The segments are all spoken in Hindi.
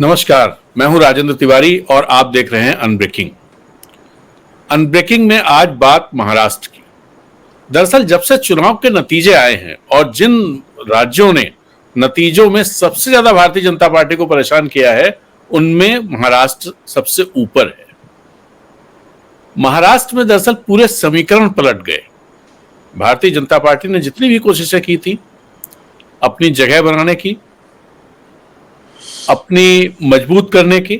नमस्कार, मैं हूं राजेंद्र तिवारी और आप देख रहे हैं अनब्रेकिंग। अनब्रेकिंग में आज बात महाराष्ट्र की। दरअसल जब से चुनाव के नतीजे आए हैं और जिन राज्यों ने नतीजों में सबसे ज्यादा भारतीय जनता पार्टी को परेशान किया है, उनमें महाराष्ट्र सबसे ऊपर है। महाराष्ट्र में दरअसल पूरे समीकरण पलट गए। भारतीय जनता पार्टी ने जितनी भी कोशिशें की थी अपनी जगह बनाने की, अपनी मजबूत करने की,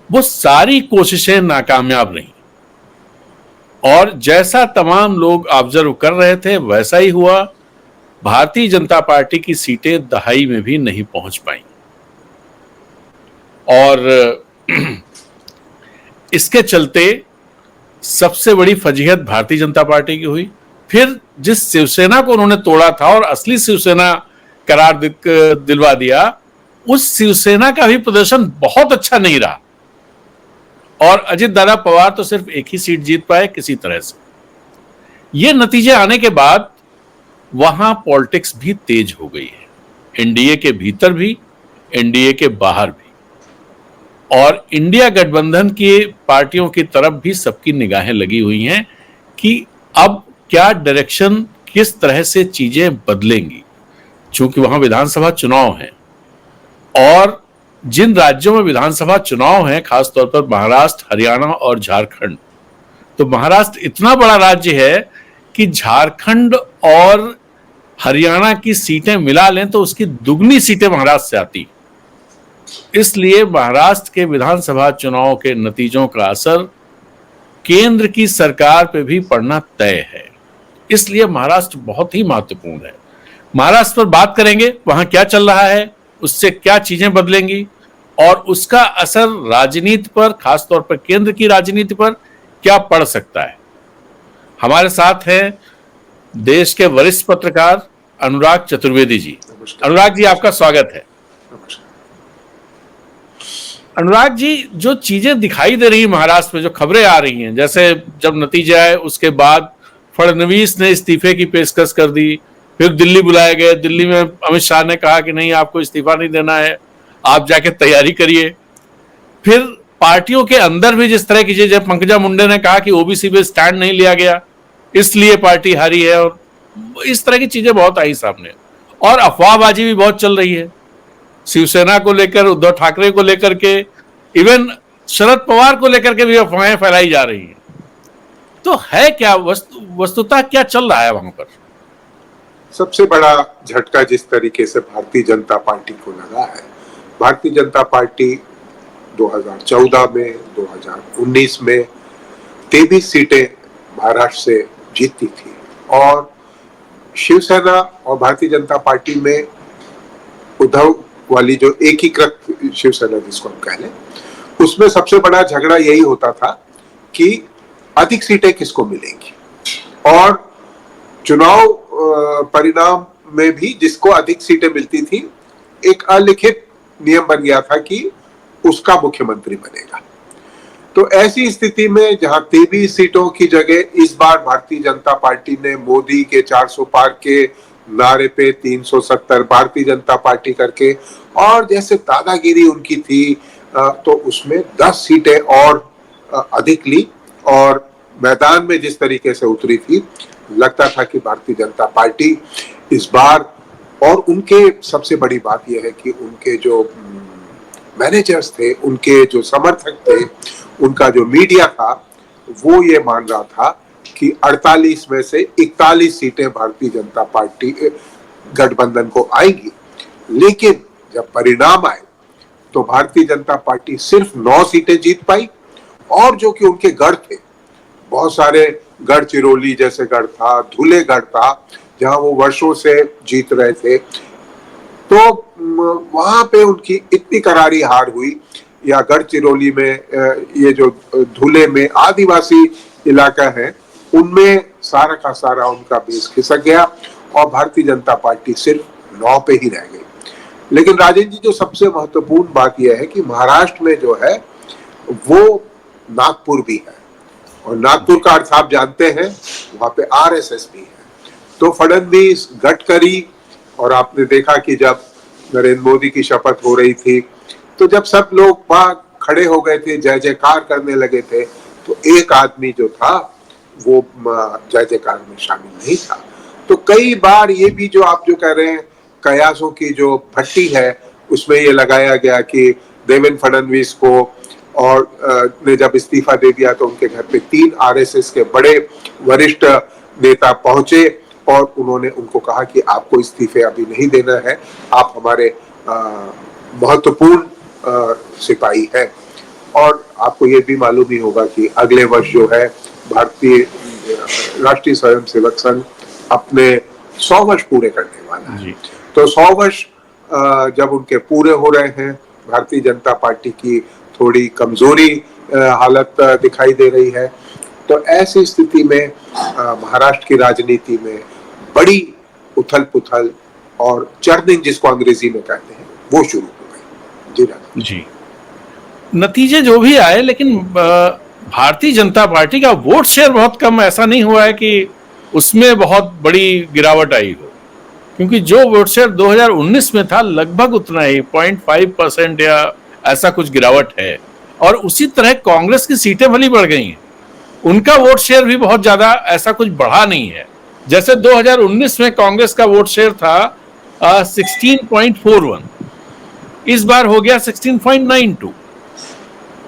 वो सारी कोशिशें नाकामयाब रहीं। और जैसा तमाम लोग ऑब्जर्व कर रहे थे वैसा ही हुआ। भारतीय जनता पार्टी की सीटें दहाई में भी नहीं पहुंच पाई और इसके चलते सबसे बड़ी फजीहत भारतीय जनता पार्टी की हुई। फिर जिस शिवसेना को उन्होंने तोड़ा था और असली शिवसेना करार दिलवा दिया, उस शिवसेना का भी प्रदर्शन बहुत अच्छा नहीं रहा और अजित दादा पवार तो सिर्फ एक ही सीट जीत पाए किसी तरह से। ये नतीजे आने के बाद वहां पॉलिटिक्स भी तेज हो गई है, एनडीए के भीतर भी, एनडीए के बाहर भी। और इंडिया गठबंधन की पार्टियों की तरफ भी सबकी निगाहें लगी हुई हैं कि अब क्या डायरेक्शन, किस तरह से चीजें बदलेंगी, चूंकि वहां विधानसभा चुनाव है। और जिन राज्यों में विधानसभा चुनाव हैं, खासतौर पर महाराष्ट्र, हरियाणा और झारखंड, तो महाराष्ट्र इतना बड़ा राज्य है कि झारखंड और हरियाणा की सीटें मिला लें तो उसकी दुगनी सीटें महाराष्ट्र से आती। इसलिए महाराष्ट्र के विधानसभा चुनाव के नतीजों का असर केंद्र की सरकार पे भी पड़ना तय है। इसलिए महाराष्ट्र बहुत ही महत्वपूर्ण है। महाराष्ट्र पर बात करेंगे, वहां क्या चल रहा है, उससे क्या चीजें बदलेंगी और उसका असर राजनीति पर, खासतौर पर केंद्र की राजनीति पर क्या पड़ सकता है। हमारे साथ हैं देश के वरिष्ठ पत्रकार अनुराग चतुर्वेदी जी। अनुराग जी, आपका स्वागत है। अनुराग जी, जो चीजें दिखाई दे रही है महाराष्ट्र में, जो खबरें आ रही हैं, जैसे जब नतीजे आए उसके बाद फडणवीस ने इस्तीफे की पेशकश कर दी, फिर दिल्ली बुलाए गए। दिल्ली में अमित शाह ने कहा कि नहीं, आपको इस्तीफा नहीं देना है, आप जाके तैयारी करिए। फिर पार्टियों के अंदर भी जिस तरह की चीजें, पंकजा मुंडे ने कहा कि ओबीसी पे स्टैंड नहीं लिया गया इसलिए पार्टी हारी है, और इस तरह की चीजें बहुत आई सामने। और अफवाहबाजी भी बहुत चल रही है शिवसेना को लेकर, उद्धव ठाकरे को लेकर के, इवन शरद पवार को लेकर के भी अफवाहें फैलाई जा रही हैं। तो है क्या वस्तुतः क्या चल रहा है वहां पर? सबसे बड़ा झटका जिस तरीके से भारतीय जनता पार्टी को लगा है, भारतीय जनता पार्टी 2014 में, 2019 में 23 सीटें महाराष्ट्र से जीती थी और शिवसेना और भारतीय जनता पार्टी में उद्धव वाली जो एकीकृत शिवसेना जिसको हम कह लें, उसमें सबसे बड़ा झगड़ा यही होता था कि अधिक सीटें किसको मिलेंगी। और चुनाव परिणाम में भी जिसको अधिक सीटें मिलती थी, एक अलिखित नियम बन गया था कि उसका मुख्यमंत्री बनेगा। तो ऐसी स्थिति में जहां 23 सीटों की जगह इस बार भारतीय जनता पार्टी ने मोदी के 400 पार के नारे पे 370 भारतीय जनता पार्टी करके, और जैसे दादागिरी उनकी थी, तो उसमें 10 सीटें और अधिक ली और मैदान में जिस तरीके से उतरी थी, लगता था कि भारतीय जनता पार्टी इस बार, और उनके सबसे बड़ी बात यह है कि उनके जो मैनेजर्स थे, उनके जो समर्थक थे, उनका जो मीडिया था, वो ये मान रहा था कि 48 में से 41 सीटें भारतीय जनता पार्टी गठबंधन को आएंगी। लेकिन जब परिणाम आए तो भारतीय जनता पार्टी सिर्फ 9 सीटें जीत पाई, और जो कि उनके गढ़ थे, बहुत सारे गढ़चिरौली जैसे गढ़ था, धुलेगढ़ था, जहां वो वर्षों से जीत रहे थे, तो वहां पे उनकी इतनी करारी हार हुई। या गढ़चिरौली में, ये जो धुले में आदिवासी इलाका है, उनमें सारा का सारा उनका बेस खिसक गया और भारतीय जनता पार्टी सिर्फ 9 पे ही रह गई। लेकिन राजेंद्र जी, जो सबसे महत्वपूर्ण बात यह है कि महाराष्ट्र में जो है वो नागपुर भी है, और नागपुर का अर्थ आप जानते हैं, वहां पे आरएसएस भी है। तो फडणवीस, गडकरी, और आपने देखा कि जब नरेंद्र मोदी की शपथ हो रही थी तो जब सब लोग वहां खड़े हो गए थे, जय जयकार करने लगे थे, तो एक आदमी जो था वो जय जयकार में शामिल नहीं था। तो कई बार ये भी जो आप जो कह रहे हैं कयासों की जो भट्टी है, उसमें ये लगाया गया कि देवेंद्र फडणवीस को और ने जब इस्तीफा दे दिया तो उनके घर पे 3 आरएसएस के बड़े वरिष्ठ नेता पहुंचे और उन्होंने उनको कहा कि आपको इस्तीफे अभी नहीं देना है, आप हमारे महत्वपूर्ण सिपाही हैं। और आपको ये भी मालूम ही होगा कि अगले वर्ष जो है भारतीय राष्ट्रीय स्वयंसेवक संघ अपने 100 वर्ष पूरे करने वाला है। तो 100 वर्ष जब उनके पूरे हो रहे हैं, भारतीय जनता पार्टी की थोड़ी कमजोरी हालत दिखाई दे रही है, तो ऐसी स्थिति में महाराष्ट्र की राजनीति में बड़ी उथल पुथल और चर्निंग जिसको अंग्रेजी में कहते हैं वो शुरू हो गई। जी, नतीजे जो भी आए, लेकिन भारतीय जनता पार्टी का वोट शेयर बहुत कम, ऐसा नहीं हुआ है कि उसमें बहुत बड़ी गिरावट आई हो, क्योंकि जो वोट शेयर 2019 में था लगभग उतना ही 0.5% या ऐसा कुछ गिरावट है। और उसी तरह कांग्रेस की सीटें भली बढ़ गई हैं, उनका वोट शेयर भी बहुत ज्यादा ऐसा कुछ बढ़ा नहीं है। जैसे 2019 में कांग्रेस का वोट शेयर था 16.41, इस बार हो गया 16.92,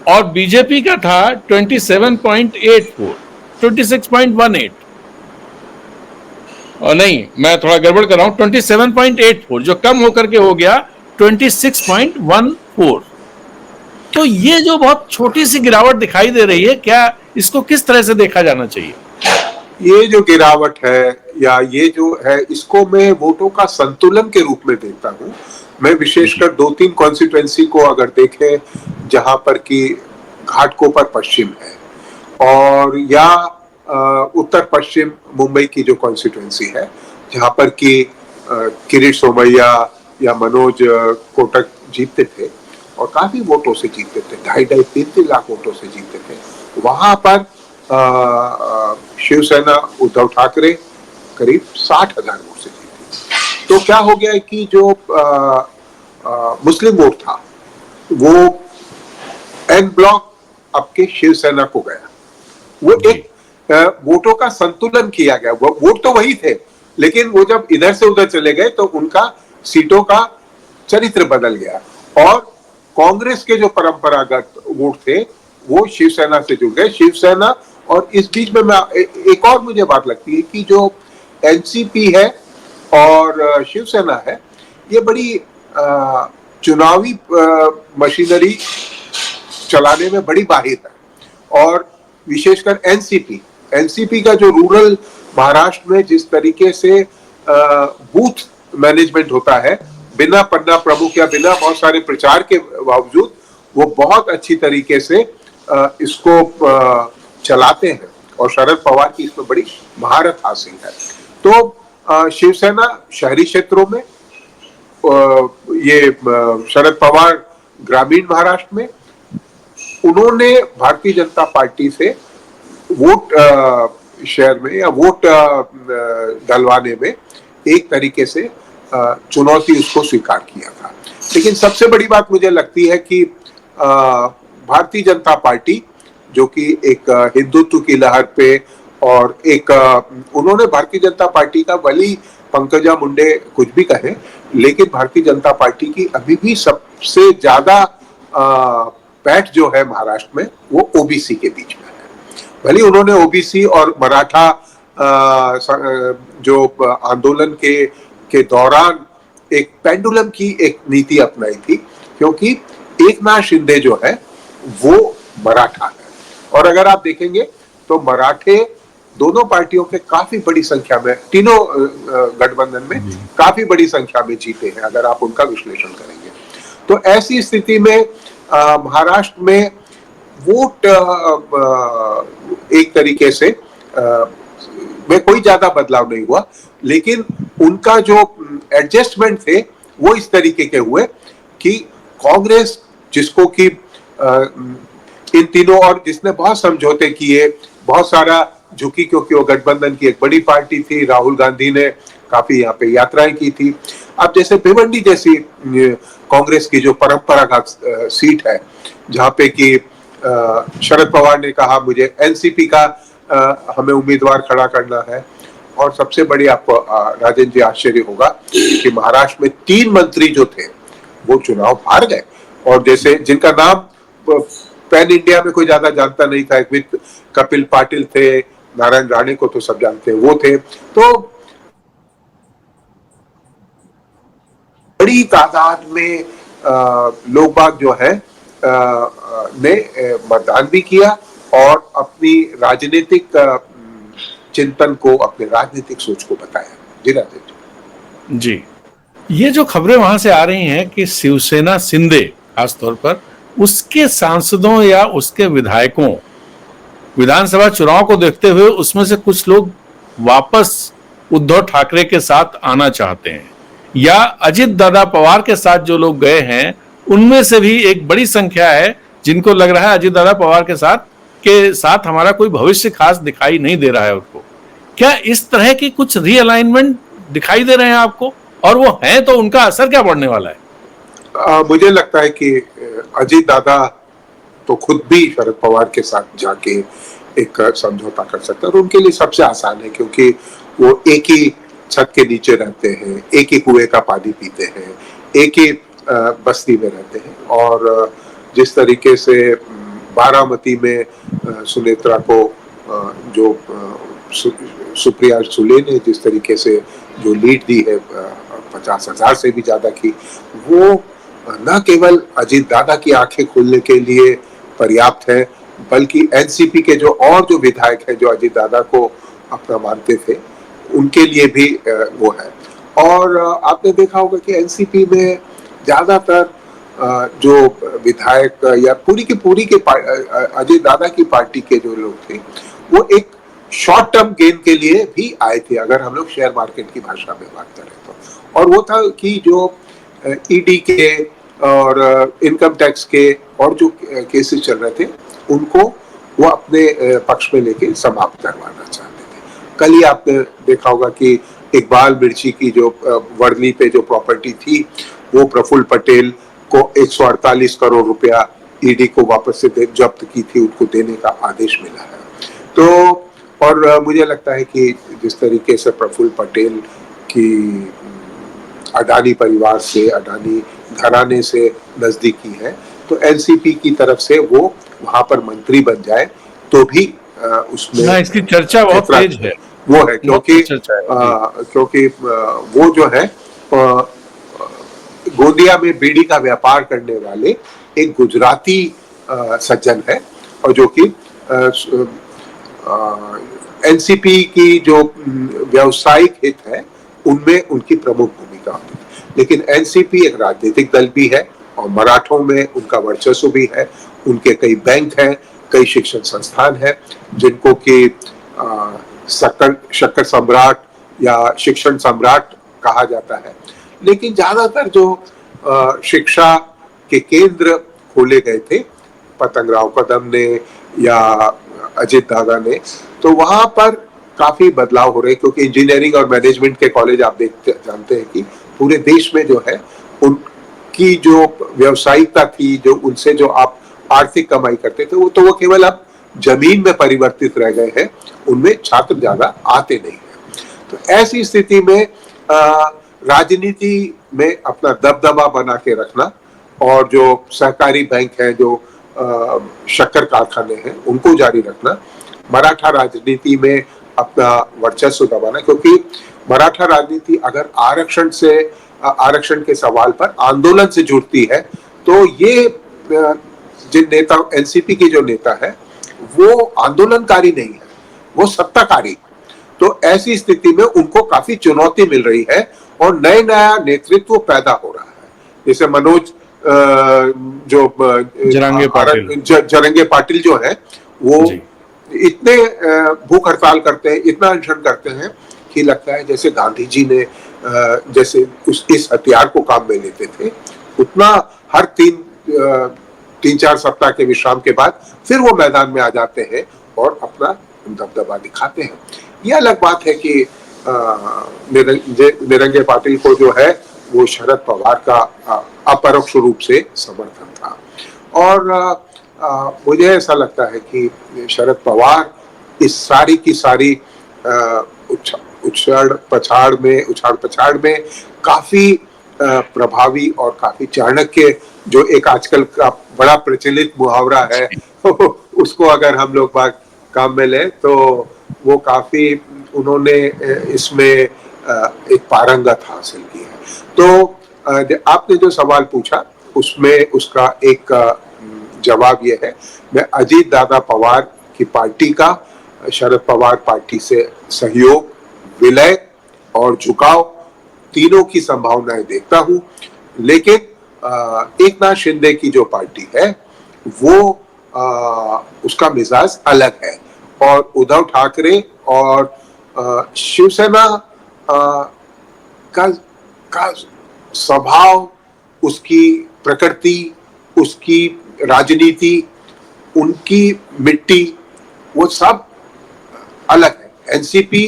और बीजेपी का था 27.84, 26.18, और नहीं, मैं थोड़ा गड़बड़ कर रहा हूं, 27.84 जो कम होकर के हो गया 26.14। तो ये जो बहुत छोटी सी गिरावट दिखाई दे रही है, क्या इसको किस तरह से देखा जाना चाहिए? ये जो गिरावट है या ये जो है, इसको मैं वोटों का संतुलन के रूप में देखता हूं। मैं विशेषकर 2-3 कॉन्स्टिट्यूएंसी को अगर देखें जहां पर कि घाटकोपर पश्चिम है और या उत्तर पश्चिम मुंबई की जो कॉन्स्टिट्यूएंसी है, जहां पर कि किरीट सोमैया या मनोज कोटक जीतते थे और काफी वोटों से जीतते थे, 2.5-3 लाख वोटों से जीतते थे, वहां पर शिवसेना उद्धव ठाकरे करीब 60,000 वोट से जीती। तो क्या हो गया कि जो मुस्लिम वोट था वो एन ब्लॉक आपके शिवसेना को गया। वो एक वोटों का संतुलन किया गया। वोट तो वही थे, लेकिन वो जब इधर से उधर चले गए तो उनका सीटों का चरित्र बदल गया और कांग्रेस के जो परंपरागत वोट थे वो शिवसेना से जुड़ गए। शिवसेना, और इस बीच में मैं एक और मुझे बात लगती है कि जो एनसीपी है और शिवसेना है, ये बड़ी चुनावी मशीनरी चलाने में बड़ी माहिर है। और विशेषकर एनसीपी का जो रूरल महाराष्ट्र में जिस तरीके से बूथ मैनेजमेंट होता है, बिना पन्ना प्रमुख या बिना बहुत सारे प्रचार के बावजूद वो बहुत अच्छी तरीके से इसको चलाते हैं और शरद पवार की इसमें बड़ी महारत हासिल है। तो शिवसेना शहरी क्षेत्रों में, ये शरद पवार ग्रामीण महाराष्ट्र में, उन्होंने भारतीय जनता पार्टी से वोट शेयर में या वोट डलवाने में एक तरीके से चुनौती उसको स्वीकार किया था। लेकिन सबसे बड़ी बात मुझे लगती है कि भारतीय जनता पार्टी जो कि एक हिंदुत्व की लहर पे और एक उन्होंने भारतीय जनता पार्टी का वली पंकजा मुंडे कुछ भी कहे, लेकिन भारतीय जनता पार्टी की अभी भी सबसे ज्यादा पैठ जो है महाराष्ट्र में वो ओबीसी के बीच में है। भले उन्होंने ओबीसी और मराठा जो आंदोलन के दौरान एक पेंडुलम की एक नीति अपनाई थी, क्योंकि एकनाथ शिंदे जो है वो मराठा है और अगर आप देखेंगे तो मराठे दोनों पार्टियों के काफी बड़ी संख्या में, तीनों गठबंधन में काफी बड़ी संख्या में जीते हैं अगर आप उनका विश्लेषण करेंगे। तो ऐसी स्थिति में महाराष्ट्र में वोट एक तरीके से में कोई ज्यादा बदलाव नहीं हुआ, लेकिन उनका जो एडजस्टमेंट थे वो इस तरीके के हुए कि कांग्रेस, जिसको कि इन तीनों और जिसने बहुत समझौते किए, बहुत सारा झुकी, क्योंकि वो गठबंधन की एक बड़ी पार्टी थी, राहुल गांधी ने काफी यहाँ पे यात्राएं की थी। अब जैसे भिवंडी जैसी कांग्रेस की जो परंपरागत सीट है, जहाँ पे कि शरद पवार ने कहा मुझे एनसीपी का हमें उम्मीदवार खड़ा करना है, और सबसे बड़ी आपको राजेंद्र जी आश्चर्य होगा कि महाराष्ट्र में 3 मंत्री जो थे वो चुनाव हार गए, और जैसे जिनका नाम पैन इंडिया में कोई ज्यादा जानता नहीं था, एक वित्त कपिल पाटिल थे, नारायण राणे को तो सब जानते हैं, वो थे। तो बड़ी तादाद में लोग बाग जो है ने मतदान भी किया और अपनी राजनीतिक चिंतन को, अपने राजनीतिक सोच को बताया। जी राजेश जी, ये जो खबरें वहां से आ रही हैं कि शिवसेना शिंदे खासतौर पर उसके सांसदों या उसके विधायकों विधानसभा चुनाव को देखते हुए उसमें से कुछ लोग वापस उद्धव ठाकरे के साथ आना चाहते हैं, या अजित दादा पवार के साथ जो लोग गए हैं उनमें से भी एक बड़ी संख्या है जिनको लग रहा है अजित दादा पवार के साथ हमारा कोई भविष्य खास दिखाई नहीं दे रहा है उनको। क्या इस तरह की कुछ रीअलाइनमेंट दिखाई दे रहे हैं आपको, और वो हैं तो उनका असर क्या पड़ने वाला है? मुझे लगता है कि अजित दादा तो खुद भी शरद पवार के साथ जाके एक समझौता कर सकता है, और उनके लिए सबसे आसान है क्योंकि वो एक ही छत के नीचे रहते हैं, एक ही कुएं का पानी पीते हैं, एक ही बस्ती में रहते हैं। और जिस तरीके से बारामती में सुनेत्रा को जो सुप्रिया सुले ने जिस तरीके से जो लीड दी है 50,000 से भी ज्यादा की, वो न केवल अजित दादा की आंखें खोलने के लिए पर्याप्त है, बल्कि एनसीपी के जो और जो विधायक हैं जो अजित दादा को अपना मानते थे उनके लिए भी वो है। और आपने देखा होगा कि एनसीपी में ज्यादातर जो विधायक या पूरी के अजित दादा की पार्टी के जो लोग थे वो एक शॉर्ट टर्म गेन के लिए भी आए थे, अगर हम लोग शेयर मार्केट की भाषा में बात करें तो। और वो था कि जो ईडी के और इनकम टैक्स के और जो केसेस चल रहे थे उनको वो अपने पक्ष में लेके समाप्त करवाना चाहते थे। कल ही आपने देखा होगा कि इकबाल मिर्ची की जो वर्ली पे जो प्रॉपर्टी थी वो प्रफुल्ल पटेल को 148 करोड़ रुपया ईडी को वापस से जब्त की थी, उनको देने का आदेश मिला है। तो और मुझे लगता है कि जिस तरीके से प्रफुल्ल पटेल की अडानी परिवार से, अडानी घराने से नजदीकी है, तो एनसीपी की तरफ से वो वहां पर मंत्री बन जाए तो भी उसमें इसकी चर्चा बहुत तेज है, वो है क्योंकि वो जो है गोंदिया में बीड़ी का व्यापार करने वाले एक गुजराती सज्जन है, और जो कि एनसीपी की जो व्यावसायिक हित है उनमें उनकी प्रमुख भूमिका होती है। लेकिन एनसीपी एक राजनीतिक दल भी है और मराठों में उनका वर्चस्व भी है, उनके कई बैंक हैं, कई शिक्षण संस्थान हैं जिनको कि शक्कर सम्राट या शिक्षण सम्राट कहा जाता है। लेकिन ज्यादातर जो शिक्षा के केंद्र खोले गए थे पतंगराव कदम ने या अजित दादा ने, तो वहां पर काफी बदलाव हो रहे, क्योंकि इंजीनियरिंग और मैनेजमेंट के कॉलेज आप जानते हैं कि पूरे देश में जो है उनकी जो व्यावसायिकता थी, जो उनसे जो आप आर्थिक कमाई करते थे, वो केवल अब जमीन में परिवर्तित रह गए हैं, उनमें छात्र ज्यादा आते नहीं है। तो ऐसी स्थिति में राजनीति में अपना दबदबा बना के रखना और जो सहकारी बैंक है, जो शक्कर कारखाने हैं, उनको जारी रखना, मराठा राजनीति में अपना वर्चस्व दबाना, क्योंकि मराठा राजनीति अगर आरक्षण के सवाल पर आंदोलन से जुड़ती है तो ये जिन नेता एनसीपी के जो नेता है वो आंदोलनकारी नहीं है, वो सत्ताकारी। तो ऐसी स्थिति में उनको काफी चुनौती मिल रही है और नया नेतृत्व पैदा हो रहा है। जैसे मनोज जो जरंगे पाटिल जो है वो इतने भूख हड़ताल करते हैं, इतना अनशन करते हैं कि लगता है जैसे गांधी जी ने जैसे इस हथियार को काम में लेते थे, उतना हर 3-4 सप्ताह के विश्राम के बाद फिर वो मैदान में आ जाते हैं और अपना दबदबा दिखाते हैं। ये अलग बात है कि निरंगे पाटिल को जो है वो शरद पवार का अपरोक्ष रूप से समर्थन था। और मुझे ऐसा लगता है कि शरद पवार इस सारी की सारी उछाड़ पछाड़ में काफी प्रभावी और काफी चाणक्य, जो एक आजकल का बड़ा प्रचलित मुहावरा है उसको अगर हम लोग बात काम में ले तो वो काफी उन्होंने इसमें एक पारंगत हासिल की है। तो आपने जो सवाल पूछा उसमें उसका एक जवाब ये है, मैं अजीत दादा पवार की पार्टी का शरद पवार पार्टी से सहयोग, विलय और झुकाव तीनों की संभावनाएं देखता हूं। लेकिन एक नाथ शिंदे की जो पार्टी है वो उसका मिजाज अलग है, और उद्धव ठाकरे और शिवसेना का स्वभाव, उसकी प्रकृति, उसकी राजनीति, उनकी मिट्टी, वो सब अलग है। एनसीपी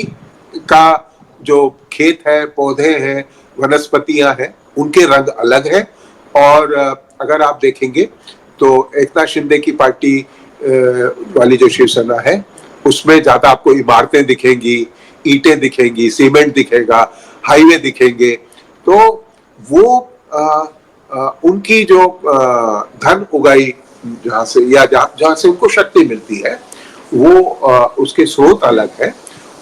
का जो खेत है, पौधे हैं, वनस्पतियां हैं, उनके रंग अलग है। और अगर आप देखेंगे तो एकनाथ शिंदे की पार्टी वाली जो शिवसेना है उसमें ज्यादा आपको इमारतें दिखेंगी, ईंटें दिखेंगी, सीमेंट दिखेगा, हाईवे दिखेंगे। तो वो उनकी जो धन उगाई जहाँ से या जहाँ से उनको शक्ति मिलती है वो उसके स्रोत अलग है।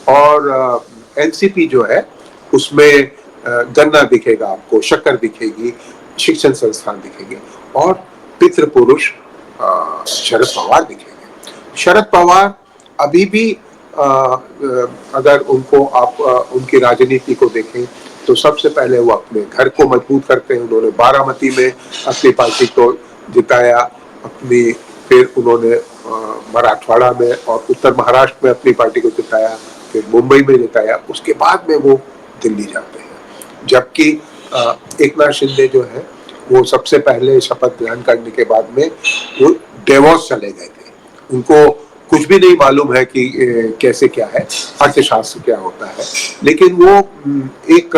और एनसीपी जो है उसमें गन्ना दिखेगा आपको, शक्कर दिखेगी, शिक्षण संस्थान दिखेंगे, और पितृ पुरुष शरद पवार दिखेंगे। शरद पवार अभी भी अगर उनको आप उनकी राजनीति को देखें तो सबसे पहले वो अपने घर को मजबूत करते हैं। उन्होंने बारामती में अपनी पार्टी को जिताया, फिर उन्होंने मराठवाड़ा में और उत्तर महाराष्ट्र में अपनी पार्टी को जिताया, फिर मुंबई में जिताया, उसके बाद में वो दिल्ली जाते हैं। जबकि एकनाथ शिंदे जो है वो सबसे पहले शपथ ग्रहण करने के बाद में वो डेवोस चले गए थे। उनको कुछ भी नहीं मालूम है कि कैसे क्या है, अर्थशास्त्र क्या होता है, लेकिन वो एक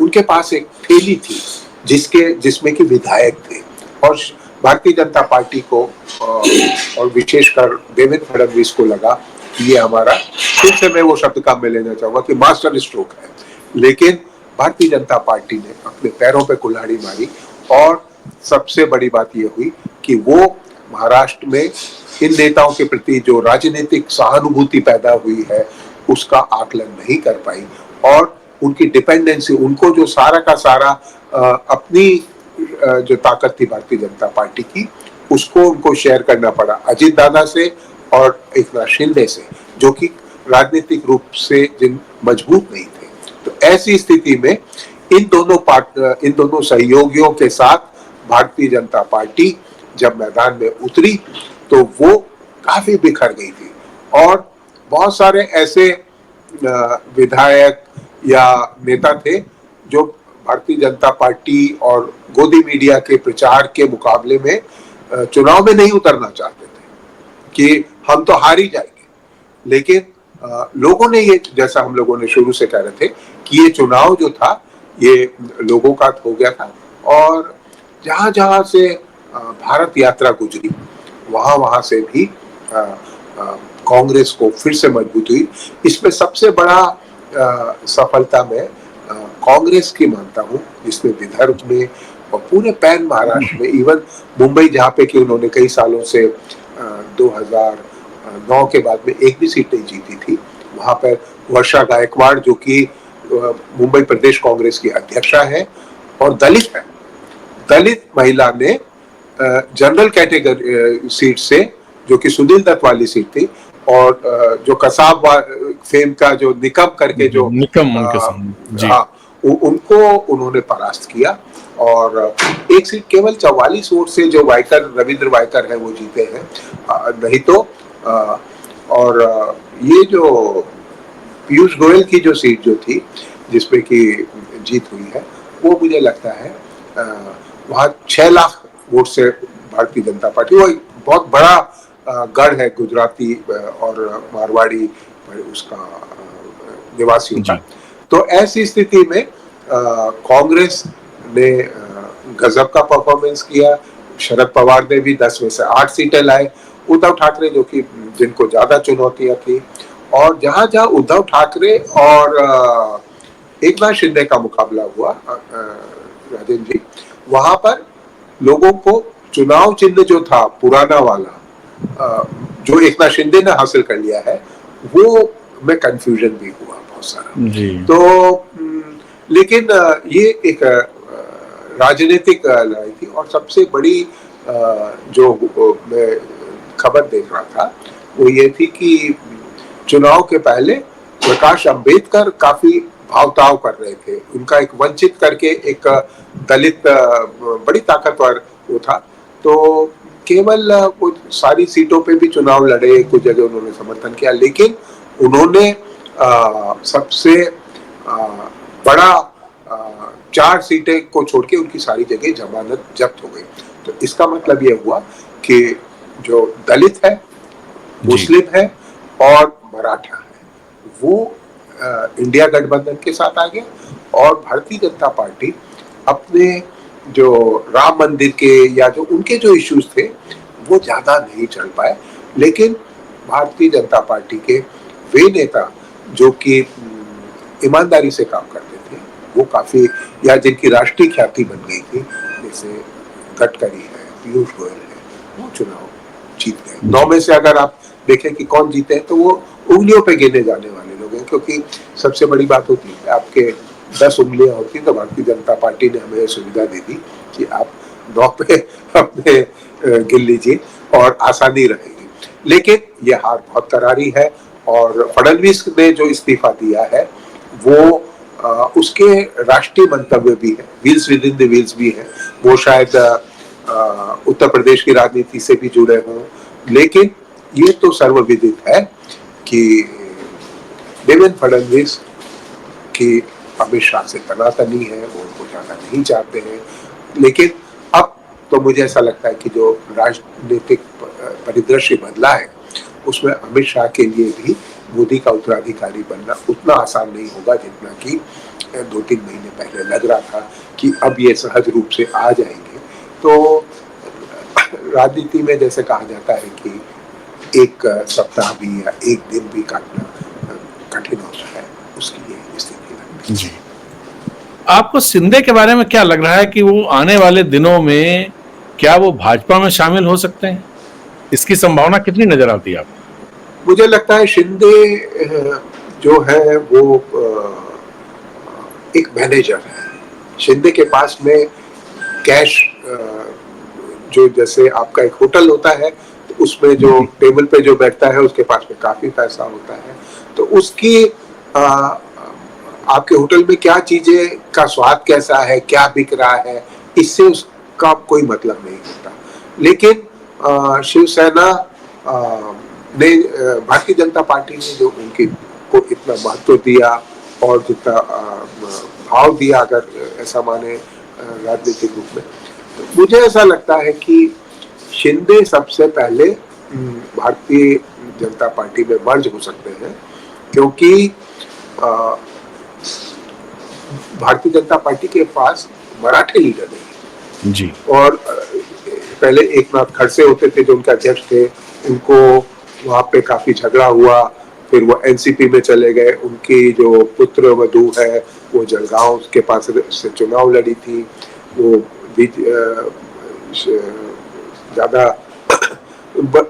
उनके पास एक थैली थी जिसमें कि विधायक थे, और भारतीय जनता पार्टी को और विशेषकर देवेंद्र फडणवीस को लगा कि ये हमारा, फिर से मैं वो शब्द काम में लेना चाहूंगा कि मास्टर स्ट्रोक है। लेकिन भारतीय जनता पार्टी ने अपने पैरों पे कुल्हाड़ी मारी, और सबसे बड़ी बात ये हुई कि वो महाराष्ट्र में इन नेताओं के प्रति जो राजनीतिक सहानुभूति पैदा हुई है उसका आकलन नहीं कर पाई, और उनकी डिपेंडेंसी, उनको जो सारा का सारा अपनी जो ताकत थी भारतीय जनता पार्टी की, उसको उनको शेयर करना पड़ा अजीत दादा से और एकनाथ शिंदे से, जो कि राजनीतिक रूप से जिन मजबूत नहीं थे। तो ऐसी स्थिति में इन दोनों सहयोगियों के साथ भारतीय जनता पार्टी जब मैदान में उतरी तो वो काफी बिखर गई थी, और बहुत सारे ऐसे विधायक या नेता थे जो भारतीय जनता पार्टी और गोदी मीडिया के प्रचार के मुकाबले में चुनाव में नहीं उतरना चाहते थे कि हम तो हार ही जाएंगे। लेकिन लोगों ने ये, जैसा हम लोगों ने शुरू से कह रहे थे कि ये चुनाव जो था ये लोगों का हो गया था, और जहां जहां से भारत यात्रा गुजरी वहां से भी कांग्रेस को फिर से मजबूत हुई। इसमें सबसे बड़ा सफलता में कांग्रेस की मानता हूं, जिसमें विदर्भ में और पूरे पैन महाराष्ट्र में, इवन मुंबई जहाँ पे कि उन्होंने कई सालों से 2009 के बाद में एक भी सीट नहीं जीती थी, वहां पर वर्षा गायकवाड़ जो कि मुंबई प्रदेश कांग्रेस की अध्यक्षा है और दलित है, दलित महिला ने जनरल कैटेगरी सीट से, जो कि सुनील दत्त वाली सीट थी, और जो कसाब फेम का जो निकम करके जो उनको उन्होंने परास्त किया, और एक सीट केवल 44 वोट से जो रविंद्र वायकर है वो जीते हैं, नहीं तो और ये जो पीयूष गोयल की जो सीट जो थी जिसमें कि जीत हुई है, वो मुझे लगता है वहाँ 6 लाख वोट से भारतीय जनता पार्टी, वो एक बहुत बड़ा गढ़ है गुजराती और मारवाड़ी, उसका निवासियों का। जी। तो ऐसी स्थिति में कांग्रेस ने गजब का परफॉर्मेंस किया। शरद पवार ने भी 10 में से 8 सीटें लाए। उद्धव ठाकरे जो कि जिनको ज्यादा चुनौतियां थी, और जहां जहां उद्धव ठाकरे और एकनाथ शिंदे का मुकाबला हुआ, राजेंद्र जी, वहां पर लोगों को चुनाव चिन्ह जो था पुराना वाला, जो एकनाथ शिंदे ने हासिल कर लिया है, वो में कंफ्यूजन भी हुआ बहुत सारा। जी। तो लेकिन ये एक राजनीतिक लड़ाई थी, और सबसे बड़ी जो मैं खबर देख रहा था वो ये थी कि चुनाव के पहले प्रकाश अंबेडकर काफी भावताव कर रहे थे। उनका एक वंचित करके एक दलित बड़ी ताकतवर वो था, तो केवल वो सारी सीटों पे भी चुनाव लड़े, कुछ जगह उन्होंने समर्थन किया, लेकिन उन्होंने सबसे बड़ा 4 सीटें को छोड़ के उनकी सारी जगह जमानत जब्त हो गई। तो इसका मतलब ये हुआ कि जो दलित है, मुस्लिम है और मराठा है, वो इंडिया गठबंधन के साथ आ गया, और भारतीय जनता पार्टी अपने जो राम मंदिर के या जो उनके जो इश्यूज थे वो ज्यादा नहीं चल पाए। लेकिन भारतीय जनता पार्टी के वे नेता जो कि ईमानदारी से काम करते थे, वो काफी, या जिनकी राष्ट्रीय ख्याति बन गई थी, जैसे गडकरी है, पीयूष गोयल है, वो चुनाव जीत गए। 9 में से अगर आप देखें कि कौन जीते हैं, तो वो उंगलियों पे गिने जाने वाले लोग हैं, क्योंकि सबसे बड़ी बात होती है आपके 10 उंगलियां होती, तो भारतीय जनता पार्टी ने हमें सुविधा दे दी कि आप 9 पे अपने गिन लीजिए और आसानी रहेगी। लेकिन ये हार बहुत करारी है, और फडणवीस ने जो इस्तीफा दिया है वो उसके राष्ट्रीय मंतव्य भी है, wheels with in the wheels भी है, वो शायद उत्तर प्रदेश की राजनीति से भी जुड़े हों, लेकिन ये तो सर्वविदित है कि देवेंद्र फडणवीस की अमित शाह से तनातनी है, वो उनको जाना नहीं चाहते हैं। लेकिन अब तो मुझे ऐसा लगता है कि जो राजनीतिक परिदृश्य बदला है, उसमें अमित शाह के लिए भी मोदी का उत्तराधिकारी बनना उतना आसान नहीं होगा जितना कि 2-3 महीने पहले लग रहा था कि अब ये सहज रूप से आ जाएंगे। तो राजनीति में जैसे कहा जाता है कि एक सप्ताह भी या एक दिन भी काटना कठिन होता है, उसकी ये स्थिति लगती है। जी। आपको शिंदे के बारे में क्या लग रहा है कि वो आने वाले दिनों में क्या वो भाजपा में शामिल हो सकते हैं? इसकी संभावना कितनी नजर आती है आपको? मुझे लगता है शिंदे जो है वो एक मैनेजर है। शिंदे के पास में कैश, जो जैसे आपका एक होटल होता है, तो उसमें जो टेबल पे जो बैठता है उसके पास में काफी पैसा होता है, तो उसकी आपके होटल में क्या चीजें का स्वाद कैसा है, क्या बिक रहा है, इससे उसका कोई मतलब नहीं होता। लेकिन शिवसेना ने, भारतीय जनता पार्टी ने जो उनकी को इतना महत्व दिया और जितना भाव दिया, अगर ऐसा माने राजनीतिक रूप में, तो मुझे ऐसा लगता है कि शिंदे सबसे पहले भारतीय जनता पार्टी में मर्ज हो सकते हैं, क्योंकि भारतीय जनता पार्टी के पास मराठी लीडर नहीं जी। और पहले एकनाथ खड़से होते थे जो उनके अध्यक्ष थे, उनको वहां पे काफी झगड़ा हुआ, फिर वो एनसीपी में चले गए। उनकी जो पुत्र वधू है वो जलगांव के पास से चुनाव लड़ी थी, वो ज्यादा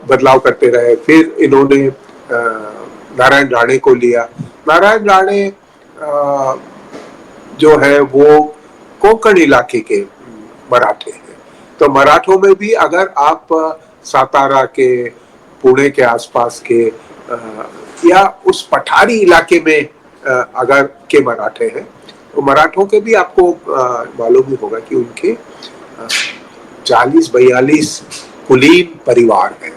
बदलाव करते रहे। फिर इन्होंने नारायण राणे को लिया। नारायण राणे जो है वो कोंकण इलाके के मराठे हैं, तो मराठों में भी अगर आप सातारा के, पुणे के आसपास के या उस पठारी इलाके में अगर के मराठे हैं, तो मराठों के भी आपको मालूम ही होगा कि उनके 40-42 कुलीन परिवार हैं।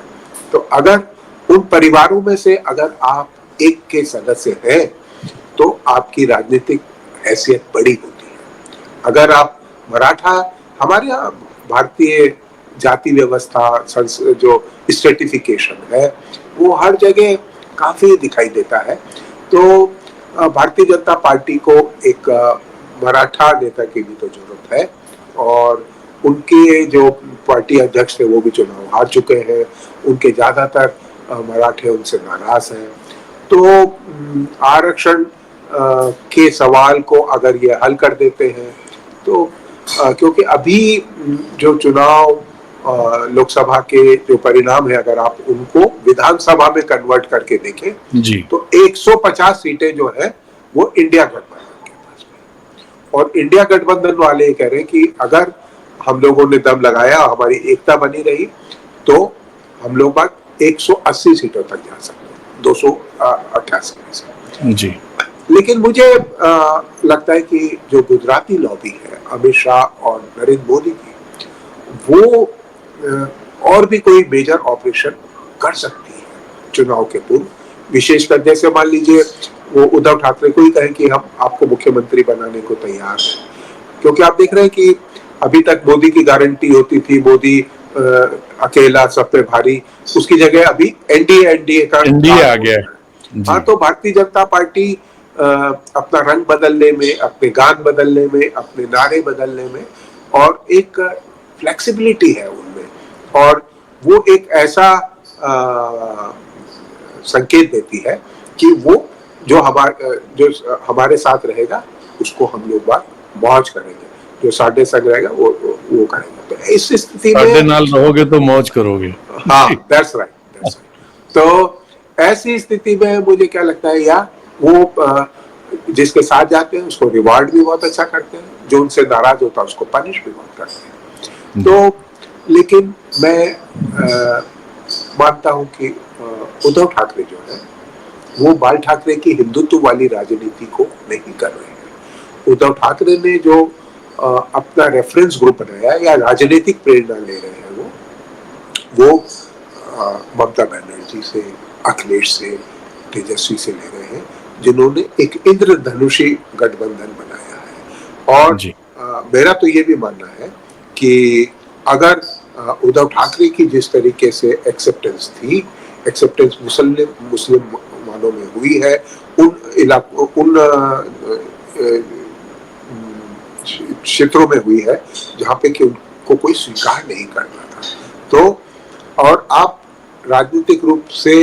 तो अगर उन परिवारों में से अगर आप एक के सदस्य हैं, तो आपकी राजनीतिक हैसियत बड़ी होती है। अगर आप मराठा, हमारे यहाँ भारतीय जाति व्यवस्था जो स्ट्रेटिफिकेशन है वो हर जगह काफी दिखाई देता है। तो भारतीय जनता पार्टी को एक मराठा नेता की भी तो जरूरत है, और उनके जो पार्टी अध्यक्ष थे वो भी चुनाव हार चुके हैं, उनके ज्यादातर मराठे उनसे नाराज हैं। तो आरक्षण के सवाल को अगर ये हल कर देते हैं तो क्योंकि अभी जो चुनाव लोकसभा के जो परिणाम है, अगर आप उनको विधानसभा में कन्वर्ट करके देखें जी, तो 150 सीटें जो है वो इंडिया गठबंधन के पास में, और इंडिया गठबंधन वाले ये कह रहे हैं कि अगर हम लोगों ने दम लगाया, हमारी एकता बनी रही, तो हम लोग बात 180 सीटों तक जा सकते हैं, 288 में से। जी, लेकिन मुझे लगता है कि जो गुजराती लॉबी है अमित शाह और नरेंद्र मोदी की, वो और भी कोई मेजर ऑपरेशन कर सकती है चुनाव के पूर्व, विशेषकर जैसे मान लीजिए वो उद्धव ठाकरे को ही कहे कि हम आपको मुख्यमंत्री बनाने को तैयार हैं, क्योंकि आप देख रहे हैं कि अभी तक मोदी की गारंटी होती थी, मोदी अकेला सब पे भारी, उसकी जगह अभी एनडीए का एनडीए आ गया। हाँ, तो भारतीय जनता पार्टी अपना रंग बदलने में, अपने गान बदलने में, अपने नारे बदलने में, और एक फ्लेक्सिबिलिटी है उनमें, और वो एक ऐसा संकेत देती है कि वो जो हमारे साथ रहेगा उसको हम लोग बात मौज करेंगे, जो साढ़े संग रहेगा वो करेंगे। तो इस स्थिति में साढ़े नाल रहोगे तो मौज करोगे। हाँ, दैट्स राइट। तो ऐसी स्थिति में मुझे क्या लगता है, या वो जिसके साथ जाते हैं उसको रिवार्ड भी बहुत अच्छा करते हैं, जो उनसे नाराज होता है उसको पनिश भी बहुत करते हैं। तो लेकिन मैं मानता हूं कि उद्धव ठाकरे जो है वो बाल ठाकरे की हिंदुत्व वाली राजनीति को नहीं कर रहे हैं। उद्धव ठाकरे ने जो अपना रेफरेंस ग्रुप बनाया या राजनीतिक प्रेरणा ले रहे हैं, वो ममता बनर्जी से, अखिलेश से, तेजस्वी से ले रहे हैं, जिन्होंने एक इंद्रधनुषी गठबंधन बनाया है। और मेरा तो ये भी मानना है कि अगर उद्धव ठाकरे की जिस तरीके से एक्सेप्टेंस मुसलमानों में हुई है, उन क्षेत्रों में हुई है जहाँ पे कि उनको कोई स्वीकार नहीं करता था, तो और आप राजनीतिक रूप से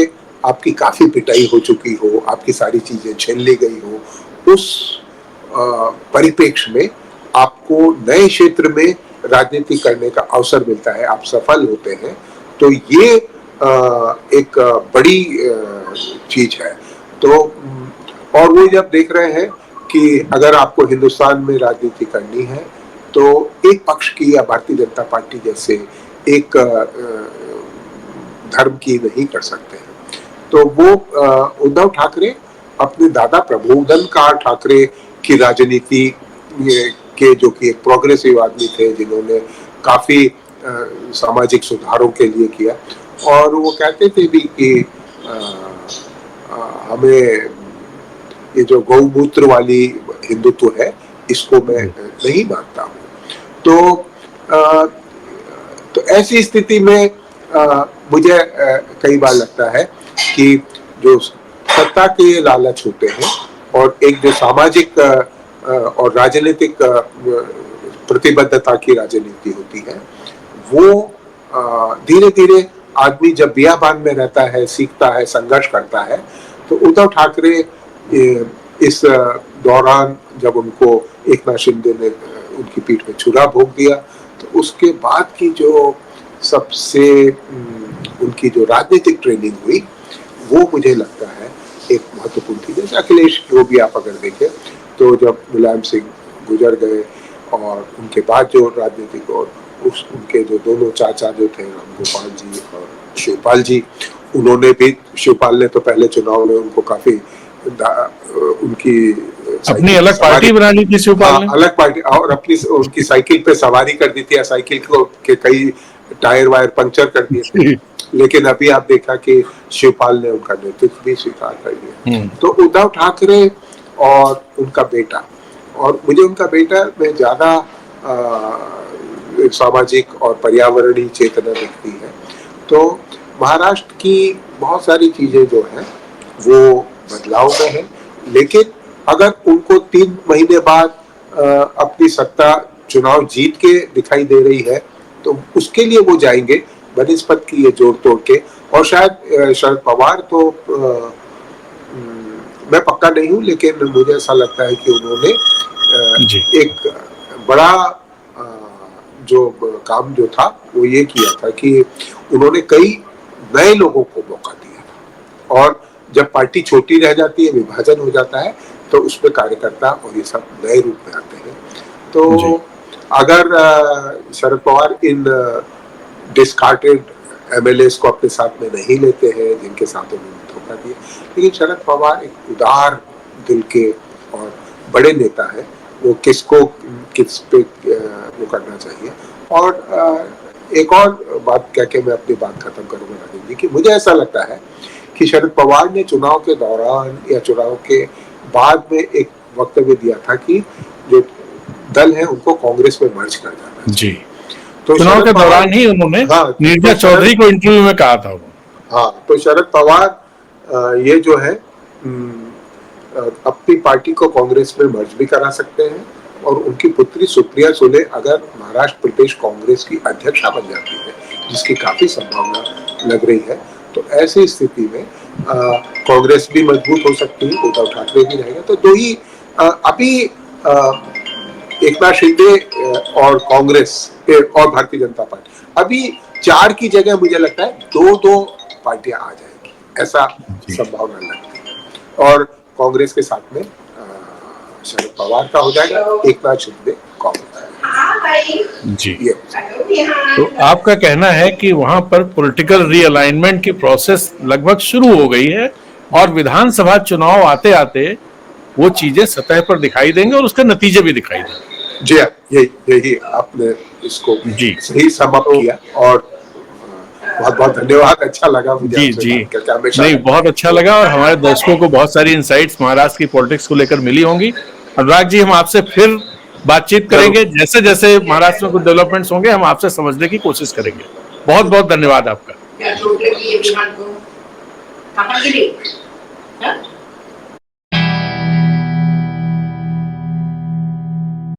आपकी काफी पिटाई हो चुकी हो, आपकी सारी चीजें छीन ली गई हो, उस परिप्रेक्ष्य में आपको नए क्षेत्र में राजनीति करने का अवसर मिलता है, आप सफल होते हैं, तो ये एक बड़ी चीज है। तो और वो जब देख रहे हैं कि अगर आपको हिंदुस्तान में राजनीति करनी है तो एक पक्ष की या भारतीय जनता पार्टी जैसे एक धर्म की नहीं कर सकते हैं, तो वो उद्धव ठाकरे अपने दादा प्रबोधनकार ठाकरे की राजनीति के, जो कि एक प्रोग्रेसिव आदमी थे, जिन्होंने काफी सामाजिक सुधारों के लिए किया, और वो कहते थे भी कि हमें ये जो गौमूत्र वाली हिंदुत्व है इसको मैं नहीं मानता हूँ। तो ऐसी स्थिति में मुझे कई बार लगता है कि जो सत्ता के लालच होते हैं और एक जो सामाजिक और राजनीतिक प्रतिबद्धता की राजनीति होती है, वो धीरे धीरे आदमी जब बियाबान में रहता है, सीखता है, संघर्ष करता है, तो उद्धव ठाकरे इस दौरान जब उनको एकनाथ शिंदे ने उनकी पीठ में छुरा भोग दिया, तो उसके बाद की जो सबसे उनकी जो राजनीतिक ट्रेनिंग हुई, वो मुझे लगता है एक महत्वपूर्ण थी। जैसे अखिलेश को भी आप अगर देखें तो जब मुलायम सिंह गुजर गए और उनके बाद जो राजनीतिक और उनके जो दोनों चाचा जो थे, रामगोपाल जी और शिवपाल जी, उन्होंने भी, शिवपाल ने तो पहले चुनाव में उनको काफी उनकी अपनी अलग पार्टी बना ली थी शिवपाल ने, अलग पार्टी, और अपनी उनकी साइकिल पे सवारी कर दी थी, या साइकिल को के कई टायर वायर पंक्चर कर दिए थे। लेकिन अभी आप देखा कि शिवपाल ने उनका नेतृत्व भी स्वीकार कर लिया। तो उद्धव ठाकरे और उनका बेटा, और मुझे उनका बेटा में ज्यादा सामाजिक और पर्यावरणीय चेतना दिखती है। तो महाराष्ट्र की बहुत सारी चीजें जो हैं वो बदलाव में है, लेकिन अगर उनको 3 महीने बाद अपनी सत्ता चुनाव जीत के दिखाई दे रही है तो उसके लिए वो जाएंगे बनिस्पत की ये जोड़ तोड़ के। और शायद शरद पवार तो मैं पक्का नहीं हूं, लेकिन मुझे ऐसा लगता है कि उन्होंने एक बड़ा जो काम जो था वो ये किया था कि उन्होंने कई नए लोगों को मौका दिया था। और जब पार्टी छोटी रह जाती है, विभाजन हो जाता है, तो उसमें कार्यकर्ता और ये सब नए रूप में आते हैं। तो अगर शरद पवार इन डिस्कार्टेड एमएलए को अपने साथ में नहीं लेते हैं जिनके साथ उन्होंने धोखा दिया, लेकिन शरद पवार एक उदार दिल के और बड़े नेता है, वो किसको किस पे वो करना चाहिए। और एक और बात कह के मैं अपनी बात खत्म करूंगा राजीव जी, कि मुझे ऐसा लगता है कि शरद पवार ने चुनाव के दौरान या चुनाव के बाद में एक वक्तव्य दिया था कि जो दल है उनको कांग्रेस में मर्ज कर जाना जी। तो चुनाव के दौरान ही उन्होंने नीरजा चौधरी को इंटरव्यू में कहा था। हाँ, तो शरद पवार ये जो है अपनी पार्टी को कांग्रेस में मर्ज भी करा सकते हैं। और उनकी पुत्री सुप्रिया सुले अगर महाराष्ट्र प्रदेश कांग्रेस की अध्यक्षा बन जाती है, जिसकी काफी संभावना लग रही है, तो ऐसी स्थिति में कांग्रेस भी मजबूत हो सकती है, उद्धव ठाकरे भी रहेगा। तो दो ही अभी एकनाथ शिंदे और कांग्रेस और भारतीय जनता पार्टी, अभी 4 की जगह मुझे लगता है 2-2 पार्टियां आ जाएगी, ऐसा संभावना लगती है। और कांग्रेस के साथ में शरद पवार का हो जाएगा, एकनाथ शिंदे कांग्रेस। जी। तो आपका कहना है कि वहां पर पॉलिटिकल रीअलाइनमेंट की प्रोसेस लगभग शुरू हो गई है और विधानसभा चुनाव आते आते वो चीजें सतह पर दिखाई देंगे और उसके नतीजे भी दिखाई देंगे। जी हाँ, यही आपने इसको सही समाप्त किया। और बहुत बहुत धन्यवाद, अच्छा लगा मुझे। जी नहीं, बहुत अच्छा लगा और हमारे दर्शकों को बहुत सारी इंसाइट्स महाराष्ट्र की पॉलिटिक्स को लेकर मिली होंगी। अनुराग जी, हम आपसे फिर बातचीत करेंगे, जैसे जैसे महाराष्ट्र में कुछ डेवलपमेंट्स होंगे हम आपसे समझने की कोशिश करेंगे। बहुत बहुत धन्यवाद आपका।